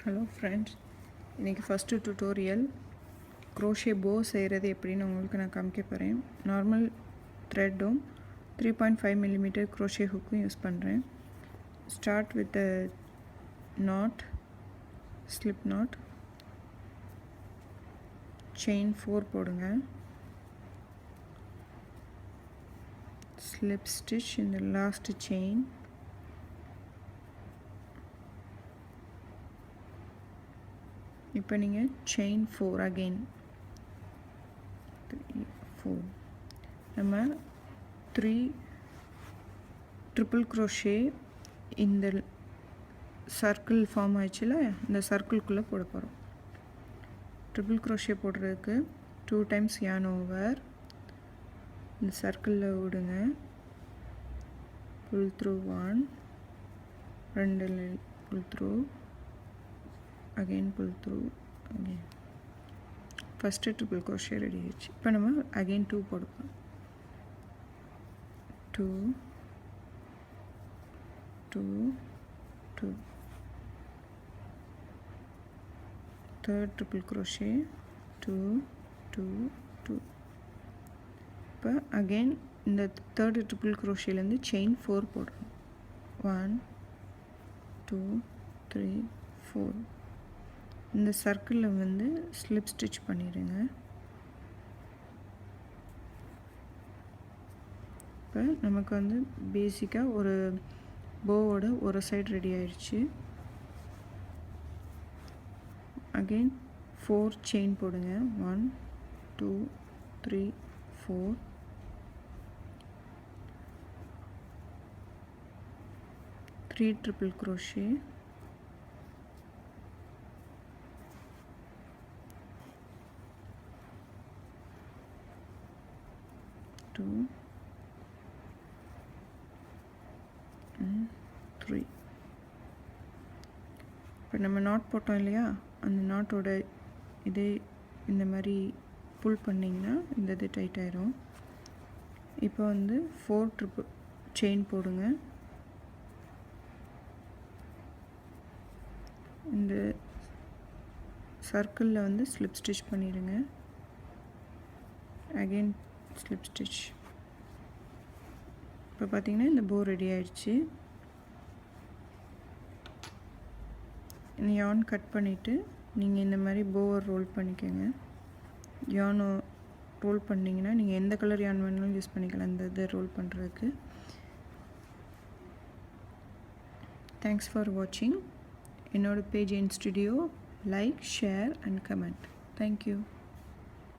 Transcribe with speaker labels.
Speaker 1: Hello friends, இன்றைக்கி first tutorial crochet போ செய்கிறது எப்படின்னு உங்களுக்கு நான் காமிக்க போகிறேன். நார்மல் த்ரெட்டும் 3.5 mm க்ரோஷே ஹுக்கும் யூஸ் பண்ணுறேன். Start with not, slip not, chain 4 போடுங்க. ஸ்லிப் ஸ்டிச் இந்த லாஸ்ட் செயின், இப்போ நீங்கள் செயின் 4 அகெயின் 4 நம்ம 3 ட்ரிபிள் க்ரோஷே இந்த சர்க்கிள் ஃபார்ம் ஆயிடுச்சுல, இந்த சர்க்கிள்குள்ளே போட போகிறோம். ட்ரிபிள் க்ரோஷே போடுறதுக்கு 2 டைம்ஸ் yarn ஓவர் இந்த சர்க்கிளில் விடுங்க. Pull through 1, 2 pull through, again pull through, again first triple crochet ready ஆயிடுச்சு. இப்போ நம்ம again 2 போடுவோம். 2 2 2 third triple crochet 2 2 2. இப்போ again இந்த third triple crochet லேருந்து chain 4 போடுறோம். 1 2 3 4. இந்த சர்க்கிளில் வந்து ஸ்லிப் ஸ்டிச் பண்ணிடுங்க. இப்போ நமக்கு வந்து பேசிக்காக ஒரு போவோட ஒரு சைடு ரெடி ஆயிடுச்சு. அகெயின் 4 செயின் போடுங்க. 1 2 3 4. 3 ட்ரிபிள் க்ரோஷே, 2 and 3. இப்போ நம்ம நாட் போட்டோம் இல்லையா, அந்த நாட்டோட இதே இந்த மாதிரி புல் பண்ணிங்கன்னா இந்த இது டைட் ஆயிரும். இப்போ வந்து 4 ட்ரிபிள் செயின் போடுங்க. இந்த சர்க்கிளில் வந்து ஸ்லிப் ஸ்டிச் பண்ணிடுங்க. Again slip stitch. இப்போ பார்த்தீங்கன்னா இந்த போ ரெடி ஆயிடுச்சு. இந்த yarn கட் பண்ணிவிட்டு நீங்கள் இந்த மாதிரி போவை ரோல் பண்ணிக்கோங்க. yarn ரோல் பண்ணிங்கன்னா நீங்கள் எந்த கலர் yarn வேணாலும் யூஸ் பண்ணிக்கலாம் இந்த இதை ரோல் பண்ணுறதுக்கு. தேங்க்ஸ் ஃபார் வாட்சிங். என்னோடய page in studio like, share and comment. Thank you.